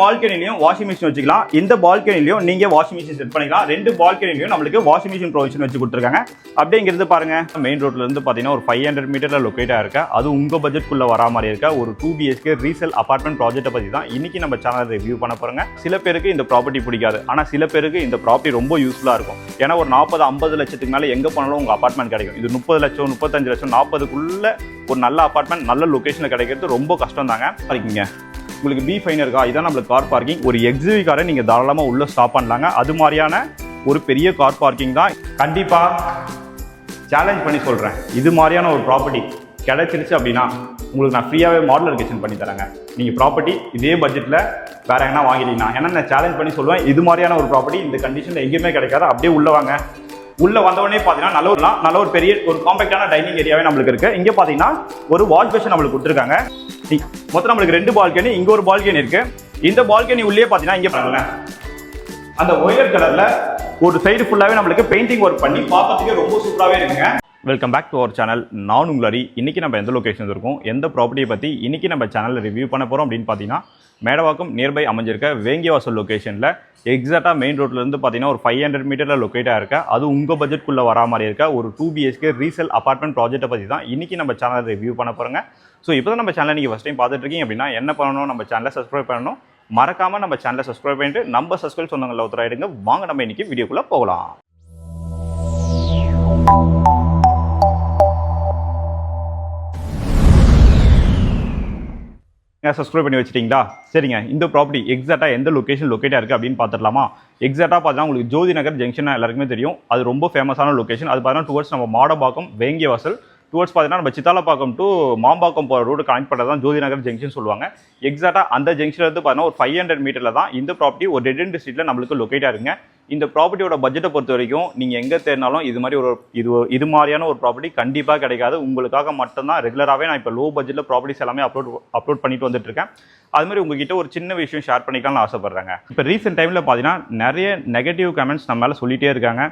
பால்கனிலையும் washing machine வச்சுக்கலாம். இந்த பால்கனிலையும் நீங்க வாஷிங் மிஷின் செட் பண்ணிக்கலாம். ரெண்டு பால்கனிலையும் நம்மளுக்கு வாஷிங் மிஷின் ப்ரொவிஷன் வச்சு கொடுத்துருக்காங்க. அப்படிங்கிறது பாருங்க, மெயின் ரோட்ல இருந்து பாத்தீங்கன்னா ஒரு 500 மீட்டர்ல லொக்கேட் ஆயிருக்க, அது உங்க பட்ஜெட்குள்ள வரா மாதிரி இருக்க ஒரு 2 BHK ரீசேல் அபார்ட்மெண்ட் ப்ராஜெக்ட்டை பத்தி தான் இன்னைக்கு நம்ம சேனல் ரிவ்யூ பண்ண போறோங்க. சில பேருக்கு இந்த ப்ராப்பர்ட்டி பிடிக்காது, ஆனா சில பேருக்கு இந்த ப்ராப்பர்ட்டி ரொம்ப யூஸ்ஃபுல்லா இருக்கும். ஏன்னா ஒரு 40-50 லட்சத்துக்கு மேல எங்க போனாலும் உங்க அபார்ட்மெண்ட் கிடைக்கும். இது 30 லட்சம் 35 லட்சம் 40க்குள்ள ஒரு நல்ல அபார்ட்மெண்ட் நல்ல லொகேஷன்ல கிடைக்கிறது ரொம்ப கஷ்டம் தாங்க. இருக்கீங்க உங்களுக்கு பி ஃபைன் இருக்கா, இதான் நம்மளுக்கு கார் பார்க்கிங். ஒரு எக்ஸிவி காரை நீங்க தாராளமா உள்ள ஸ்டாப் பண்ணலாங்க. அது மாதிரியான ஒரு பெரிய கார் பார்க்கிங் தான். கண்டிப்பா சேலஞ்ச் பண்ணி சொல்றேன், இது மாதிரியான ஒரு ப்ராப்பர்ட்டி கிடைச்சிருச்சு அப்படின்னா உங்களுக்கு நான் ஃப்ரீயாவே மாடலர் கிச்சன் பண்ணி தரேங்க. நீங்க ப்ராப்பர்ட்டி இதே பட்ஜெட்ல வேற எங்கன்னா வாங்கிட்டீங்கன்னா, ஏன்னா நான் சேலஞ்ச் பண்ணி சொல்லுவேன், இது மாதிரியான ஒரு ப்ராப்பர்ட்டி இந்த கண்டிஷன்ல எங்கேயுமே கிடைக்காது. அப்படியே உள்ள வாங்க. உள்ள வந்தவொடனே பாத்தீங்கன்னா நல்ல ஒரு பெரிய ஒரு காம்பேக்டான டைனிங் ஏரியாவே நம்மளுக்கு இருக்கு. இங்க பாத்தீங்கன்னா ஒரு வாஷ் பேஷன் நம்மளுக்கு கொடுத்துருக்காங்க. மொத்தம் நம்மளுக்கு 2 பால்கனி, இங்க ஒரு பால்கனி இருக்கு. இந்த பால்கனி உள்ளே பாத்தீங்கன்னா இங்க பாருங்க, அந்த ஒயலட் கலர்ல ஒரு சைடு ஃபுல்லாவே நம்மளுக்கு பெயிண்டிங் ஒர்க் பண்ணி பார்க்கிறதுக்கு ரொம்ப சூப்பராகவே இருக்குங்க. Welcome back to our channel. நான் உங்களரி. இன்னைக்கு நம்ம எந்த லொகேஷன் இருக்கோம், எந்த ப்ராப்பர்ட்டியை பற்றி இன்னைக்கு நம்ம சேனலில் ரிவ்யூ பண்ண போகிறோம் அப்படின்னு பார்த்தீங்கன்னா, மேடவாக்கம் நியர்பை அமைஞ்சிருக்க வேங்கியவாசல் லொகேஷனில் எக்ஸாக்டாக மெயின் ரோட்லேருந்து பார்த்தீங்கன்னா ஒரு 500 மீட்டரில் லொக்கேட்டாக இருக்க, அது உங்கள் பட்ஜெட்குள்ளே வரா மாதிரி இருக்க ஒரு 2 BHK ரீசேல் அபார்ட்மெண்ட் ப்ராஜெக்ட்டை பற்றி தான் இன்னைக்கு நம்ம சேனலில் ரிவ்யூ பண்ண போகிறோங்க. ஸோ இப்போ தான் நம்ம சேனலை நீங்கள் ஃபஸ்ட் டைம் பார்த்துட்டு இருக்கீங்க அப்படின்னா என்ன பண்ணணும், நம்ம சேனலை சப்ஸ்கிரைப் பண்ணணும். மறக்காமல் நம்ம சேனலை சப்ஸ்கிரைப் பண்ணிட்டு நம்ம சப்ஸ்கிரைப் சொந்தங்களில் ஒருத்தராயிடுங்க. வாங்க நம்ம இன்னைக்கு வீடியோக்குள்ளே போகலாம். சப்ஸ்கிரைப் பண்ணி வச்சிட்டீங்களா? சரிங்க. இந்த ப்ராப்பர்ட்டி எக்ஸாக்டாக எந்த லொகேஷன் லொக்கேட்டாக இருக்குது அப்படின்னு பார்த்துடலாமா? எக்ஸாக்டாக பார்த்தீங்கன்னா உங்களுக்கு ஜோதி நகர் ஜங்ஷன் எல்லாருக்குமே தெரியும். அது ரொம்ப ஃபேமஸான லொகேஷன். அது பார்த்தீங்கன்னா டுவர்ட்ஸ் நம்ம மாடம்பாக்கம் வேங்கியவாசல், டுவர்ட்ஸ் பார்த்தீங்கன்னா நம்ம சித்தாலப்பாக்கம் டு மாம்பாக்கம் போகிற ரோடு கனெக்ட் பண்ணுறது தான் ஜோதி நகர் ஜங்ஷன் சொல்லுவாங்க. எக்ஸாக்டாக அந்த ஜங்ஷன்லேருந்து பார்த்தீங்கன்னா ஒரு 500 மீட்டரில் தான் இந்த ப்ராப்பர்ட்டி ஒரு டெட் எண்ட் ஸ்ட்ரீட்டில் நம்மளுக்கு லொக்கேட்டாக இருக்குங்க. இந்த ப்ராப்பர்ட்டியோட பட்ஜெட்டை பொறுத்த வரைக்கும் நீங்கள் எங்கே தேடினாலும் இது மாதிரி இது மாதிரியான ஒரு ப்ராப்பர்ட்டி கண்டிப்பாக கிடைக்காது. உங்களுக்காக மட்டும்தான் ரெகுலராகவே நான் இப்போ லோ பட்ஜெட்டில் ப்ராப்பர்ட்டிஸ் எல்லாமே அப்லோட் பண்ணிட்டு வந்துட்டு இருக்கேன். அது மாதிரி உங்ககிட்ட ஒரு சின்ன விஷயம் ஷேர் பண்ணிக்கலாம்னு ஆசைப்படுறேங்க. இப்போ ரீசெண்ட் டைமில் பார்த்தீங்கன்னா நிறைய நெகட்டிவ் கமெண்ட்ஸ் நம்ம மேலே சொல்லிகிட்டே இருக்காங்க.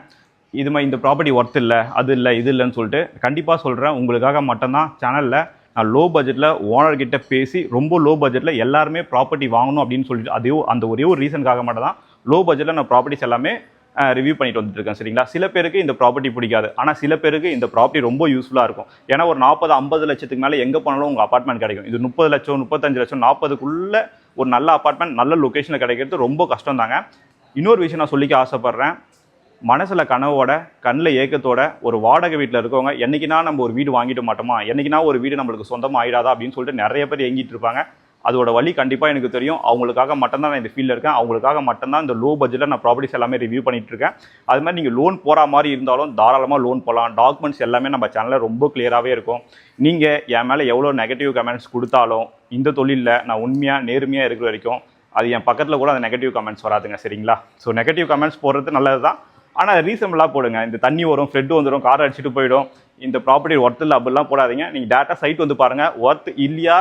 இது மாதிரி இந்த ப்ராப்பர்ட்டி ஒர்த் இல்லை, அது இல்லை, இது இல்லைன்னு சொல்லிட்டு. கண்டிப்பாக சொல்கிறேன், உங்களுக்காக மட்டும்தான் சேனலில் நான் லோ பட்ஜெட்டில் ஓனர்கிட்ட பேசி ரொம்ப லோ பட்ஜெட்டில் எல்லாருமே ப்ராப்பர்ட்டி வாங்கணும் அப்படின்னு சொல்லிட்டு அந்த ஒரே ஒரு ரீசனுக்காக மட்டும் தான் லோ பட்ஜெட்டில் நான் ப்ராப்பர்ட்டிஸ் எல்லாமே ரிவ்யூ பண்ணிட்டு வந்துட்டு இருக்கேன். சரிங்களா? சில பேருக்கு இந்த ப்ராப்பர்ட்டி பிடிக்காது, ஆனால் சில பேருக்கு இந்த ப்ராப்பர்ட்டி ரொம்ப யூஸ்ஃபுல்லாக இருக்கும். ஏன்னா ஒரு 40-50 லட்சத்துக்கு மேலே எங்கே போனாலும் உங்கள் அபார்ட்மெண்ட் கிடைக்கும். இது 30 லட்சம் 35 லட்சம் 40க்குள்ள ஒரு நல்ல அபார்ட்மெண்ட் நல்ல லொக்கேஷனில் கிடைக்கிறது ரொம்ப கஷ்டம் தாங்க. இன்னொரு விஷயம் நான் சொல்லிக்க ஆசைப்பட்றேன், மனசில் கனவோட கண்ணில் ஏக்கத்தோட ஒரு வாடகை வீட்டில் இருக்கவங்க என்னைக்குனா நம்ம ஒரு வீடு வாங்கிட்டு மாட்டோமா, என்னைக்குனா ஒரு வீடு நம்மளுக்கு சொந்தமாக ஆயிடாதா அப்படின்னு சொல்லிட்டு நிறைய பேர் ஏங்கிட்டு இருப்பாங்க. அதோட வழி கண்டிப்பாக எனக்கு தெரியும். அவங்களுக்காக மட்டும்தான் நான் இந்த ஃபீல்டில் இருக்கேன். அவங்களுக்காக மட்டும்தான் இந்த லோ பட்ஜெட்டில் நான் ப்ராப்பர்ட்டிஸ் எல்லாமே ரிவ்யூ பண்ணிட்டு இருக்கேன். அது மாதிரி நீங்கள் லோன் போகிற மாதிரி இருந்தாலும் தாராளமாக லோன் போகலாம். டாக்குமெண்ட்ஸ் எல்லாமே நம்ம சேனலில் ரொம்ப கிளியராகவே இருக்கும். நீங்கள் என் மேலே எவ்வளோ நெகட்டிவ் கமெண்ட்ஸ் கொடுத்தாலும் இந்த தொழிலில் நான் உண்மையாக நேர்மையாக இருக்கிற வரைக்கும் அது என் பக்கத்தில் கூட அந்த நெகட்டிவ் கமெண்ட்ஸ் வராதுங்க. சரிங்களா? ஸோ நெகட்டிவ் கமெண்ட்ஸ் போடுறது நல்லது தான், ஆனால் ரீசனபிளாக போடுங்க. இந்த தண்ணி வரும், ஃப்ளட் வந்துடும், கார் அடிச்சுட்டு போயிடும், இந்த ப்ராப்பர்ட்டி ஒர்த் இல்லை அப்படிலாம் போடாதீங்க. நீங்கள் டேரெக்டாக சைட் வந்து பாருங்கள், ஒர்த் இல்லையா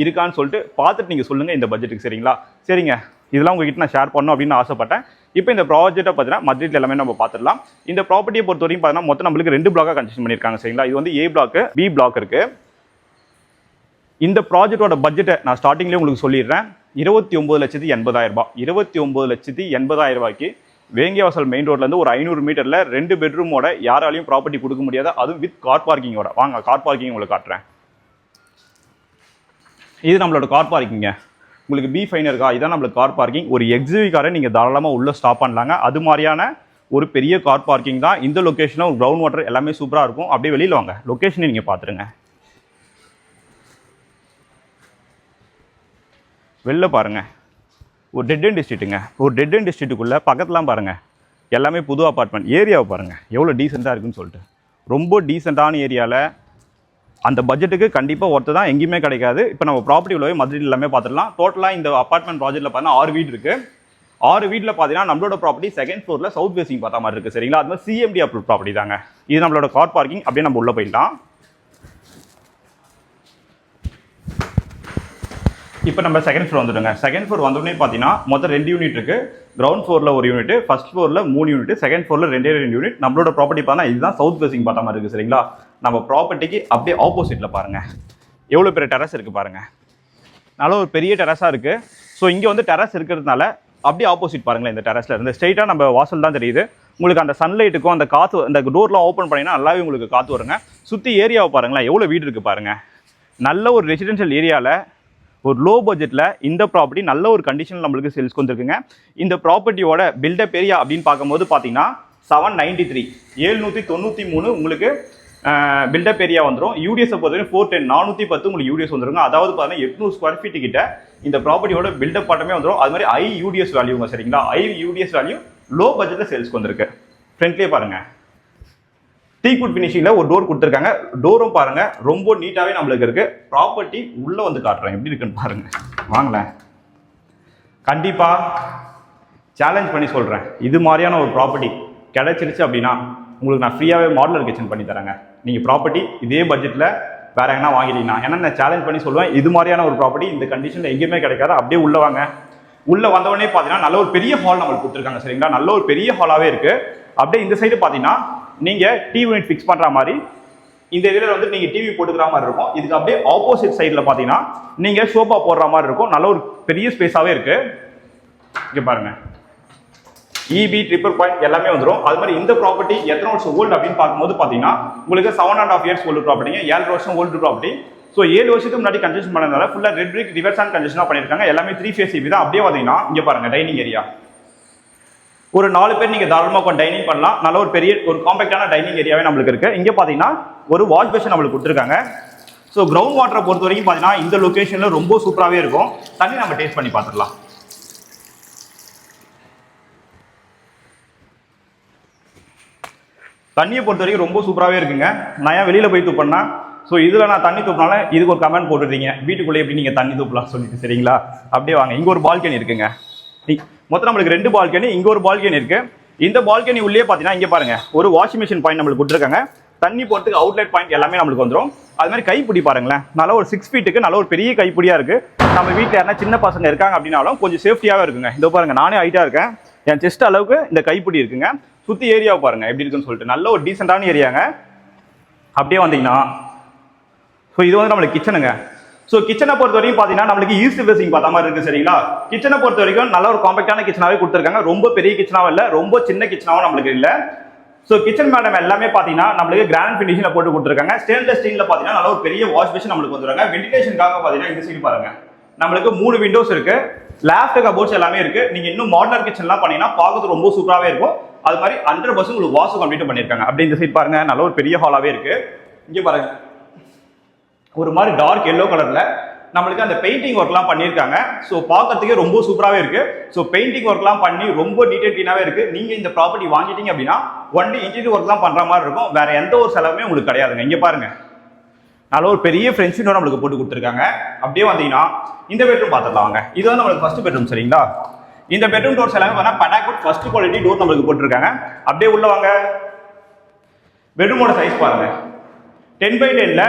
இருக்கான்னு சொல்லிட்டு பார்த்துட்டு நீங்கள் சொல்லுங்கள் இந்த பட்ஜெட்டுக்கு. சரிங்களா? சரிங்க, இதெல்லாம் உங்ககிட்ட நான் ஷேர் பண்ணணும் அப்படின்னு ஆசைப்பட்டேன். இப்போ இந்த ப்ராஜெக்ட்டை பார்த்தீங்கன்னா மதுரையில் எல்லாமே நம்ம பார்த்துடலாம். இந்த ப்ராப்பர்ட்டியை பொறுத்த வரைக்கும் பார்த்தீங்கன்னா மொத்தம் நம்மளுக்கு 2 பிளாக்காக கன்ஸ்ட்ரக்ஷன் பண்ணியிருக்காங்க. சரிங்களா? இது வந்து ஏ பிளாக்கு, பி பிளாக் இருக்குது. இந்த ப்ராஜெக்டோட பட்ஜெட்டை நான் ஸ்டார்டிங்லேயே உங்களுக்கு சொல்லிடுறேன். 29,80,000 ரூபாய். 29,80,000 ரூபாய்க்கு வேங்கியவாசல் மெயின் ரோட்லேருந்து ஒரு 500 மீட்டரில் 2 பெட்ரூமோட யாராலையும் ப்ராப்பர்ட்டி கொடுக்க முடியாது, அதுவும் வித் கார் பார்க்கிங்கோட. வாங்க கார் பார்க்கிங் உங்களுக்கு காட்டுறேன். இது நம்மளோட கார் பார்க்கிங்க. உங்களுக்கு பி ஃபைன் இருக்கா, இதான் நம்மளுக்கு கார் பார்க்கிங். ஒரு எக்ஸிவி காரை நீங்கள் தாராளமாக உள்ளே ஸ்டாப் பண்ணலாங்க. அது மாதிரியான ஒரு பெரிய கார் பார்க்கிங் தான். இந்த லொக்கேஷனில் ஒரு கிரவுண்ட் வாட்டர் எல்லாமே சூப்பராக இருக்கும். அப்படியே வெளியில் வாங்க, லொக்கேஷனை நீங்கள் பார்த்துருங்க. வெளில பாருங்கள், ஒரு டெட் எண்ட் ஸ்ட்ரீட்டுங்க. ஒரு டெட் எண்ட் ஸ்ட்ரீட்டுக்குள்ளே பக்கத்துலாம் பாருங்கள், எல்லாமே புது அப்பார்ட்மெண்ட். ஏரியாவை பாருங்கள் எவ்வளோ டீசெண்டாக இருக்குன்னு சொல்லிட்டு. ரொம்ப டீசெண்டான ஏரியாவில் அந்த பட்ஜெட்டுக்கு கண்டிப்பாக ஒர்த்து தான், எங்கேயுமே கிடைக்காது. இப்போ நம்ம ப்ராப்பர்ட்டி உள்ளவே மதுரையில் எல்லாமே பார்த்துடலாம். டோட்டலாக இந்த அப்பார்ட்மெண்ட் ப்ராஜெக்ட்டில் பார்த்தீங்கன்னா 6 வீடு இருக்குது. 6 வீட்டில் பார்த்தீங்கன்னா நம்மளோட ப்ராப்பர்ட்டி செகண்ட் ஃப்ளோரில் சவுத் ஃபேசிங் பார்த்தா மாதிரி இருக்குது. சரிங்களா? அது மாதிரி CMD அப்ரூவ் ப்ராப்பர்ட்டி தாங்க. இது நம்மளோட கார் பார்க்கிங். அப்படியே நம்ம உள்ளே போயிடலாம். இப்போ நம்ம செகண்ட் ஃப்ளோர் வந்துடுங்க. செகண்ட் ஃப்ளோர் வந்தோடனே பார்த்தீங்கன்னா மொத்தம் 2 யூனிட் இருக்குது. கிரவுண்ட் ஃப்ளோரில் ஒரு யூனிட், ஃபர்ஸ்ட் ஃப்ளோரில் 3 யூனிட், செகண்ட் ஃப்ளோரில் 2 யூனிட். நம்மளோட ப்ராப்பர்ட்டி பார்த்தா இதுதான் சவுத் ஃபேசிங் பார்த்தா மாதிரி இருக்குது. சரிங்களா? நம்ம ப்ராப்பர்ட்டிக்கு அப்படியே ஆப்போசிட்டில் பாருங்கள் எவ்வளோ பெரிய டெரஸ் இருக்குது பாருங்கள். நல்ல ஒரு பெரிய டெரஸாக இருக்குது. ஸோ இங்கே வந்து டெரஸ் இருக்கிறதுனால அப்படியே ஆப்போசிட் பாருங்களேன், இந்த டெரஸ்ல இருந்து ஸ்ட்ரெயிட்டாக நம்ம வாசல் தான் தெரியுது. உங்களுக்கு அந்த சன்லைட்டுக்கும் அந்த காற்று, அந்த டோர்லாம் ஓப்பன் பண்ணிங்கன்னா நல்லாவே உங்களுக்கு காற்று வருங்க. சுற்றி ஏரியாவை பாருங்களேன், எவ்வளோ வீடு இருக்குது பாருங்கள். நல்ல ஒரு ரெசிடென்ஷியல் ஏரியாவில் ஒரு லோ பட்ஜெட்டில் இந்த ப்ராப்பர்ட்டி நல்ல ஒரு கண்டிஷனில் நம்மளுக்கு சேல்ஸ்க்கு வந்துருக்குங்க. இந்த ப்ராப்பர்ட்டியோட பில்டப் ஏரியா அப்படின்னு பார்க்கும்போது பார்த்தீங்கன்னா 793 793 உங்களுக்கு பில்டப் ஏரியா வந்துடும். யூடிஎஸை பொறுத்தவரைக்கும் 410 410 உங்களுக்கு யூடிஎஸ் வந்துருங்க. அதாவது பார்த்தீங்கன்னா 800 ஸ்கொயர் ஃபீட் கிட்ட இந்த ப்ராப்பர்ட்டியோட பில்டப் பாட்டமே வந்துடும். அது மாதிரி ஐ யூடிஎஸ் வேல்யூங்க, சரிங்களா? ஐ யூடிஎஸ் வேல்யூ லோ பட்ஜெட்டில் சேல்ஸ்க்கு வந்திருக்கு. ஃப்ரண்ட்லேயே பாருங்க, டீக்வுட் ஃபினிஷிங்கில் ஒரு டோர் கொடுத்துருக்காங்க. டோரும் பாருங்க ரொம்ப நீட்டாகவே நம்மளுக்கு இருக்கு. ப்ராப்பர்ட்டி உள்ளே வந்து காட்டுறேன் எப்படி இருக்குன்னு பாருங்க. வாங்களேன், கண்டிப்பாக சேலஞ்ச் பண்ணி சொல்கிறேன், இது மாதிரியான ஒரு ப்ராப்பர்ட்டி கிடைச்சிருச்சு அப்படின்னா உங்களுக்கு நான் ஃப்ரீயாகவே மாடலர் கிச்சன் பண்ணி தரேங்க. நீங்கள் ப்ராப்பர்ட்டி இதே பட்ஜெட்டில் வேற எங்கன்னா வாங்கிட்டீங்கன்னா, ஏன்னா நான் சேலஞ்ச் பண்ணி சொல்லுவேன், இது மாதிரியான ஒரு ப்ராப்பர்ட்டி இந்த கண்டிஷனில் எங்கேயுமே கிடைக்காது. அப்படியே உள்ள வாங்க. உள்ள வந்தவொடனே பார்த்தீங்கன்னா நல்ல ஒரு பெரிய ஹால் நம்மளுக்கு கொடுத்துருக்காங்க, சரிங்களா? நல்ல ஒரு பெரிய ஹாலாகவே இருக்கு. அப்படியே இந்த சைடு பார்த்தீங்கன்னா நீங்கள் டிவி யூனிட் ஃபிக்ஸ் பண்ணுற மாதிரி இந்த இதில் வந்து நீங்கள் டிவி போட்டுக்கிற மாதிரி இருக்கும். இதுக்கு அப்படியே ஆப்போசிட் சைடில் பார்த்தீங்கன்னா நீங்கள் சோஃபா போடுற மாதிரி இருக்கும். நல்ல ஒரு பெரிய ஸ்பேஸாகவே இருக்கு. இங்கே பாருங்க, இபி ட்ரிப்பர் பாயிண்ட் எல்லாமே வந்துடும். அது மாதிரி இந்த ப்ராப்பர்ட்டி எத்தனை வருஷம் ஓல்டு அப்படின்னு பார்க்கும்போது பார்த்தீங்கன்னா உங்களுக்கு 7.5 இயர்ஸ் ஓல்டு ப்ராப்பர்ட்டிங்க. 7 வருஷம் ஓல்டு ப்ராப்பர்ட்டி. ஸோ 7 வருஷத்துக்கு முன்னாடி கன்ஸ்ட்ரக்ஷன் பண்ணதுனால ஃபுல்லாக ரெட் பிரிக் ரிவர்ஸ் அண்ட் கன்ஸ்ட்ரக்ஷனாக பண்ணியிருக்காங்க. எல்லாமே 3 ஃபேஸ் இபி தான். அப்படியே பார்த்தீங்கன்னா இங்கே பாருங்க, டைனிங் ஏரியா ஒரு 4 பேர் நீங்கள் தாராளமாக கொஞ்சம் டைனிங் பண்ணலாம். நல்ல ஒரு பெரிய ஒரு காம்பேக்டான டைனிங் ஏரியாவே நம்மளுக்கு இருக்கு. இங்கே பார்த்தீங்கன்னா ஒரு வாஷ் பேஷன் நம்மளுக்கு கொடுத்துருக்காங்க. ஸோ கிரவுண்ட் வாட்டரை பொறுத்த வரைக்கும் பார்த்தீங்கன்னா இந்த லொக்கேஷனில் ரொம்ப சூப்பராகவே இருக்கும். தண்ணி நம்ம டேஸ்ட் பண்ணி பார்த்துடலாம். தண்ணியை பொறுத்த வரைக்கும் ரொம்ப சூப்பராகவே இருக்குங்க. நான் ஏன் வெளியில் போய் தூப்பேன்னா, ஸோ இதில் நான் தண்ணி தூப்பினால இதுக்கு ஒரு கமெண்ட் போட்டுருக்கீங்க, வீட்டுக்குள்ளே எப்படி நீங்கள் தண்ணி தூப்பலாம் சொல்லிட்டு, சரிங்களா? அப்படியே வாங்க, இங்கே ஒரு பால்கனி இருக்குங்க. மொத்தம் நம்மளுக்கு 2 பால்கனி, இங்கே ஒரு பால்கனி இருக்கு. இந்த பால்கனி உள்ளே பார்த்தீங்கன்னா இங்கே பாருங்க ஒரு வாஷிங் மிஷின் பாயிண்ட் நம்மளுக்கு கொடுத்துருக்காங்க. தண்ணி போகிறதுக்கு அவுட்லெட் பாயிண்ட் எல்லாமே நம்மளுக்கு வந்துடும். அது மாதிரி கைப்பிடி பாருங்களேன், நல்ல ஒரு 6 ஃபீட்டுக்கு நல்ல ஒரு பெரிய கைப்பிடியாக இருக்கு. நம்ம வீட்டில் யாருன்னா சின்ன பசங்க இருக்காங்க அப்படின்னாலும் கொஞ்சம் சேஃப்டியாகவே இருக்குங்க. இதோ பாருங்க, நானே ஹைட்டாக இருக்கேன், என் செஸ்ட் அளவுக்கு இந்த கைப்பிடி இருக்குங்க. சுற்றி ஏரியாவை பாருங்க எப்படி இருக்குன்னு சொல்லிட்டு, நல்ல ஒரு டீசெண்டான ஏரியாங்க. அப்படியே வந்தீங்கன்னா ஸோ இது வந்து நம்மளுக்கு கிச்சனுங்க. ஸோ கிச்சனை பொறுத்த வரைக்கும் பார்த்தீங்கன்னா நம்மளுக்கு ஈஸ்ட் ஃபேசிங் பார்த்த மாதிரி இருக்கு, சரிங்களா? கிச்சனை பொறுத்த வரைக்கும் நல்ல ஒரு காம்பேக்டான கிச்சனாவே கொடுத்துருக்காங்க. ரொம்ப பெரிய கிச்சனாவும் இல்லை, ரொம்ப சின்ன கிச்சனாவும் நம்மளுக்கு இல்லை. ஸோ கிச்சன் மேடம் எல்லாமே பார்த்தீங்கன்னா நம்மளுக்கு கிராண்ட் ஃபினிஷில் போட்டு கொடுத்துருக்காங்க. ஸ்டெயின்லெஸ் ஸ்டீலில் பார்த்தீங்கன்னா நல்ல ஒரு பெரிய வாஷ் பேஷன் நம்மளுக்கு வந்துருக்காங்க. வென்டிலேஷனுக்காக பார்த்தீங்கன்னா இந்த சைடு பாருங்க நம்மளுக்கு 3 விண்டோஸ் இருக்கு. லேஃப்ட் கபோர்ட்ஸ் எல்லாமே இருக்கு. நீங்க இன்னும் மாடலர் கிச்சன்லாம் பண்ணீங்கன்னா பார்க்கறது ரொம்ப சூப்பராகவே இருக்கும். அது மாதிரி 100% உங்களுக்கு வாஷ் கம்ப்ளீட் பண்ணியிருக்காங்க. அப்படி இந்த சைடு பாருங்க, நல்ல ஒரு பெரிய ஹாலாவே இருக்கு. இங்கே பாருங்க ஒரு மாதிரி டார்க் எல்லோ கலர்ல நம்மளுக்கு அந்த பெயிண்டிங் ஒர்க்லாம் பண்ணியிருக்காங்க. ஸோ பார்க்கறதுக்கே ரொம்ப சூப்பராகவே இருக்கு. ஸோ பெயிண்டிங் ஒர்க்லாம் பண்ணி ரொம்ப டீடைல் கிளீனாகவே இருக்கு. நீங்க இந்த ப்ராப்பர்ட்டி வாங்கிட்டீங்க அப்படின்னா ஒன்லி இன்டீரியர் ஒர்க் தான் பண்ற மாதிரி இருக்கும். வேற எந்த ஒரு செலவுமே உங்களுக்கு கிடையாதுங்க. இங்கே பாருங்க நல்ல ஒரு பெரிய ஃப்ரெண்ட்ஸ் விண்டோ நம்மளுக்கு போட்டு கொடுத்துருக்காங்க. அப்படியே வந்தீங்கன்னா இந்த பெட்ரூம் பார்த்துடலாம் வாங்க. இது வந்து நம்மளுக்கு ஃபர்ஸ்ட் பெட்ரூம், சரிங்களா? இந்த பெட்ரூம் டோர்ஸ் எல்லாமே பார்த்தா படாக்குட் ஃபர்ஸ்ட் குவாலிட்டி டோர் நம்மளுக்கு போட்டுருக்காங்க. அப்படியே உள்ள வாங்க. பெட்ரூமோட சைஸ் பாருங்க, 10x10ல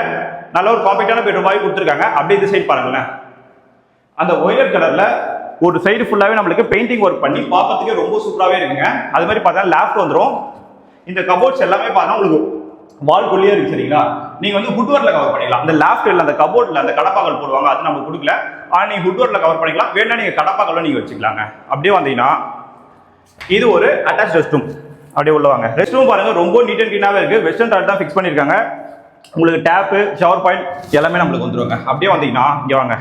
நல்ல ஒரு காம்பேக்டான பெட்ரூம் வாங்கி கொடுத்துருக்காங்க. அப்படியே இந்த சைடு பாருங்களேன், அந்த ஒயலட் கலர்ல ஒரு சைடு ஃபுல்லாவே நம்மளுக்கு பெயிண்டிங் ஒர்க் பண்ணி பார்க்கறதுக்கே ரொம்ப சூப்பராகவே இருக்குங்க. அது மாதிரி பார்த்தா லேஃப்ட் வந்துடும். இந்த கபோர்ட்ஸ் எல்லாமே பார்த்தா உங்களுக்கு வால்குள்ளேயே இருக்கு, சரிங்களா? நீங்க வந்து ஹுட்வர்ல கவர் பண்ணிக்கலாம். அந்த லேஃப்ட்ல அந்த கபோர்ட்ல அந்த கடப்பாக்கள் போடுவாங்க, அது நம்ம கொடுக்கல. ஆனா நீங்க ஹுட்வர்ல கவர் பண்ணிக்கலாம். வேணா நீங்க கடப்பாக்களும் நீங்க வச்சுக்கலாங்க. அப்படியே வந்தீங்கன்னா இது ஒரு அட்டாச் ரெஸ்ட் ரூம். அப்படியே உள்ள வாங்க. ரெஸ்ட் ரூம் பாருங்க ரொம்ப நீட் அண்ட் கிளீனாவே இருக்கு. வெஸ்டர்ன் டாய்லெட் தான் ஃபிக்ஸ் பண்ணிருக்காங்க. உங்களுக்கு டேப்பு, ஷவர் பாயிண்ட் எல்லாமே நம்மளுக்கு வந்துருவாங்க. அப்படியே வந்தீங்கன்னா இங்க வாங்க.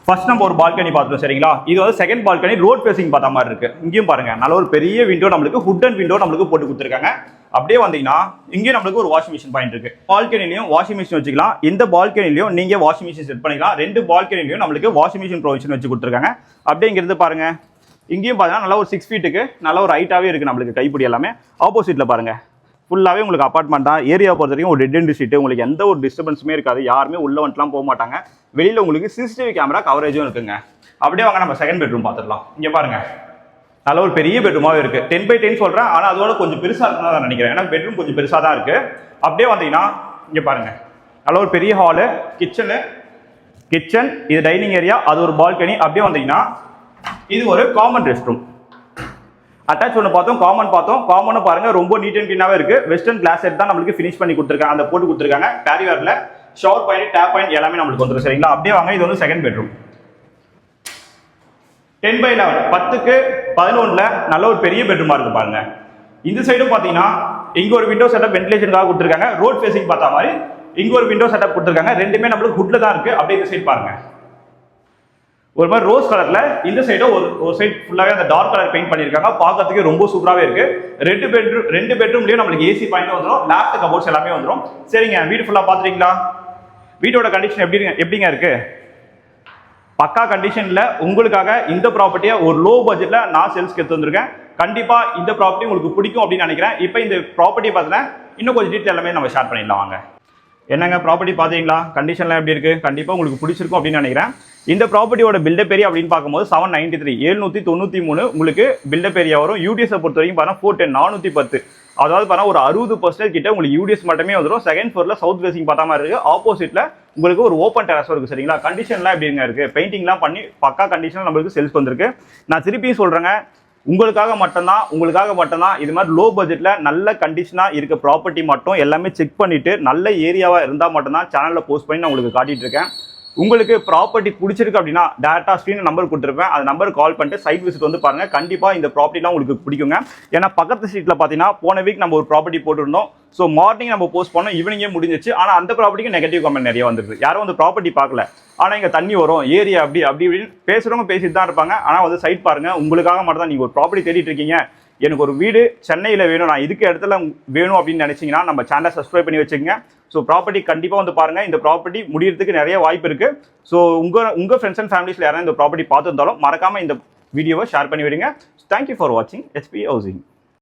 ஃபர்ஸ்ட் நம்ம ஒரு பால்கனி பார்த்துட்டோம், சரிங்களா? இது வந்து செகண்ட் பால்கனி ரோட் ஃபேசிங் பார்த்த மாதிரி இருக்கு. இங்கேயும் பாருங்க நல்ல ஒரு பெரிய விண்டோ நம்மளுக்கு ஹுட் அண்ட் விண்டோ நம்மளுக்கு போட்டு கொடுத்துருக்காங்க. அப்படியே வந்தீங்கன்னா இங்கே நம்மளுக்கு ஒரு வாஷிங் மிஷின் பாயிண்ட் இருக்கு. பால்கனிலையும் வாஷிங் மிஷின் வச்சுக்கலாம். இந்த பால்கனிலையும் நீங்க வாஷிங் மிஷின் செட் பண்ணிக்கலாம். 2 பால்கனிலையும் நம்மளுக்கு வாஷிங் மிஷின் ப்ரொவிஷன் வச்சு கொடுத்துருக்காங்க. அப்படியே இங்க இருந்து பாருங்க, இங்கேயும் பார்த்தீங்கன்னா நல்ல ஒரு 6 ஃபீட்டுக்கு நல்ல ஒரு ஹைட்டாவே இருக்கு நம்மளுக்கு கைப்பிடி எல்லாமே. ஆப்போசிட்ல பாருங்க ஃபுல்லாகவே உங்களுக்கு அப்பார்ட்மெண்ட் தான். ஏரியா பொறுத்த வரைக்கும் ஒரு டெட் எண்ட் ஸ்ட்ரீட், உங்களுக்கு எந்த ஒரு டிஸ்டர்பன்ஸுமே இருக்காது. யாருமே உள்ள வந்துட்டுலாம் போக மாட்டாங்க. வெளியில் உங்களுக்கு சிசிடிவி கேமரா கவரேஜும் இருக்குங்க. அப்படியே வாங்க நம்ம செகண்ட் பெட்ரூம் பார்த்துடலாம். இங்கே பாருங்க நல்ல ஒரு பெரிய பெட்ரூமாவே இருக்கு. 10x10 சொல்றேன், ஆனால் அதோட கொஞ்சம் பெருசாக இருக்குன்னு தான் நினைக்கிறேன். ஏன்னா பெட்ரூம் கொஞ்சம் பெருசாக தான் இருக்கு. அப்படியே வந்தீங்கன்னா இங்கே பாருங்க நல்ல ஒரு பெரிய ஹாலு, கிச்சன், இது டைனிங் ஏரியா, அது ஒரு பால்கனி. அப்படியே வந்தீங்கன்னா இது ஒரு காமன் ரெஸ்ட் ரூம். அட்டாச் ஒன்று பார்த்தோம், காமன் பார்த்தோம். காமனும் பாருங்க ரொம்ப நீட் அண்ட் கிளீனாவே இருக்கு. வெஸ்டர்ன் கிளாஸ் செட் தான் நம்மளுக்கு ஃபினிஷ் பண்ணி கொடுத்துருக்காங்க, அந்த போட்டு கொடுத்துருக்காங்க. கேரிவேர்ல ஷவர் பாயிண்ட், டேப் பாயிண்ட் எல்லாமே நம்மளுக்கு வந்துடும், சரிங்களா? அப்படியே வாங்க. இது வந்து செகண்ட் பெட்ரூம். 10/11 10க்கு 11ல நல்ல ஒரு பெரிய பெட்ரூமா இருக்கு பாருங்க. இந்த சைடும் பாத்தீங்கன்னா இங்க ஒரு விண்டோ செட்டப் வென்டிலேஷனுக்காக கொடுத்துருக்காங்க. ரோட் ஃபேசிங் பார்த்தா மாதிரி இங்க ஒரு விண்டோ செட்டப் கொடுத்துருக்காங்க. ரெண்டுமே நம்மளுக்கு ஹுட்ல தான் இருக்கு. அப்படியே இந்த சைடு பாருங்க, ஒரு மாதிரி ரோஸ் கலர்ல இந்த சைடும் ஒரு சைடு ஃபுல்லாவே அந்த டார்க் கலர் பெயிண்ட் பண்ணிருக்காங்க. பார்க்கிறதுக்கு ரொம்ப சூப்பராகவே இருக்கு. ரெண்டு பெட்ரூம்லயும் நம்மளுக்கு ஏசி பாயிண்ட் வந்துடும், லேப்ட் கபோர்ட்ஸ் எல்லாமே வந்துடும். சரிங்க, வீடு ஃபுல்லா பாத்துறீங்களா? வீட்டோட கண்டிஷன் எப்படிங்க இருக்கு? பக்கா கண்டிஷன்ல உங்களுக்காக இந்த ப்ராப்பர்ட்டியை ஒரு லோ பட்ஜெட்ல நான் சேல்ஸ்க்கு எடுத்து வந்திருக்கேன். கண்டிப்பா இந்த ப்ராப்பர்ட்டி உங்களுக்கு பிடிக்கும் அப்படின்னு நினைக்கிறேன். இப்போ இந்த ப்ராப்பர்ட்டி பார்த்தீங்கன்னா இன்னும் கொஞ்சம் டீட்டெயில் எல்லாமே நம்ம ஷேர் பண்ணிடலாம் வாங்க. என்னங்க ப்ராப்பர்ட்டி பார்த்தீங்களா? கண்டிஷன்லாம் எப்படி இருக்கு? கண்டிப்பா உங்களுக்கு பிடிச்சிருக்கும் அப்படின்னு நினைக்கிறேன். இந்த ப்ராப்பர்ட்டியோட பில்டப் ஏரியா அப்படின்னு பார்க்கும்போது 793 793 உங்களுக்கு பில்டப் ஏரியா வரும். யூடிஎஸ் பொறுத்த வரைக்கும் பார்த்தா 410 410, அதாவது பார்த்தா ஒரு 60% கிட்ட உங்களுக்கு யூடிஎஸ் மட்டுமே வந்துடும். செகண்ட் ஃப்ளோர்ல சவுத் ஃபேசிங் பார்த்தா மாதிரி இருக்கு. ஆப்போசிட்ல உங்களுக்கு ஒரு ஓப்பன் டெரஸ் இருக்கு. சரிங்களா? கண்டிஷன்லாம் எப்படிங்க இருக்கு? பெயிண்டிங்லாம் பண்ணி பக்கா கண்டிஷன் நம்மளுக்கு சேல்ஸ் வந்திருக்கு. நான் திருப்பியும் சொல்றேங்க, உங்களுக்காக மட்டும்தான் இது மாதிரி லோ பட்ஜெட்ல நல்ல கண்டிஷனா இருக்க ப்ராப்பர்ட்டி மட்டும் எல்லாமே செக் பண்ணிட்டு நல்ல ஏரியாவா இருந்தால் மட்டும்தான் சேனல்ல போஸ்ட் பண்ணி நான் உங்களுக்கு காட்டிட்டு இருக்கேன். உங்களுக்கு ப்ராப்பர்ட்டி பிடிச்சிருக்கு அப்படின்னா டேரக்டா ஸ்க்ரீன் நம்பர் கொடுத்துருப்பேன், அந்த நம்பர் கால் பண்ணிட்டு சைட் விசிட் வந்து பாருங்க. கண்டிப்பா இந்த ப்ராப்பர்ட்டிலாம் உங்களுக்கு பிடிக்குங்க. ஏன்னா பக்கத்து ஸ்ட்ரீட்ல பார்த்தீங்கன்னா போன வீக் நம்ம ஒரு ப்ராப்பர்ட்டி போட்டுருந்தோம். ஸோ மார்னிங் நம்ம போஸ்ட் பண்ணோம், ஈவினிங்கே முடிஞ்சிச்சு. ஆனால் அந்த ப்ராப்பர்ட்டிக்கு நெகட்டிவ் கமெண்ட் நிறைய வந்துருக்கு. யாரும் வந்து ப்ராப்பர்ட்டி பார்க்கல, ஆனால் இங்கே தண்ணி வரும் ஏரியா அப்படி இப்படின்னு பேசுறவங்க பேசிட்டு தான் இருப்பாங்க. ஆனால் வந்து சைட் பாருங்க, உங்களுக்காக மட்டும் தான். நீங்கள் ஒரு ப்ராப்பர்ட்டி தேடிட்டு இருக்கீங்க, எனக்கு ஒரு வீடு சென்னையில் வேணும், நான் இதுக்கு இடத்துல வேணும் அப்படின்னு நினைச்சீங்கன்னா நம்ம சேனலை சப்ஸ்கிரைப் பண்ணி வச்சுக்கோங்க. ஸோ ப்ராப்பர்ட்டி கண்டிப்பாக வந்து பாருங்க. இந்த ப்ராப்பர்ட்டி முடியறதுக்கு நிறைய வாய்ப்பு இருக்கு. ஸோ உங்க ஃப்ரெண்ட்ஸ் அண்ட் ஃபேமிலிஸ்ல யாராவது இந்த ப்ராப்பர்ட்டி பார்த்துருந்தாலும் மறக்காம இந்த வீடியோவை ஷேர் பண்ணி விடுங்க. தேங்க்யூ ஃபார் வாட்சிங். SP housing.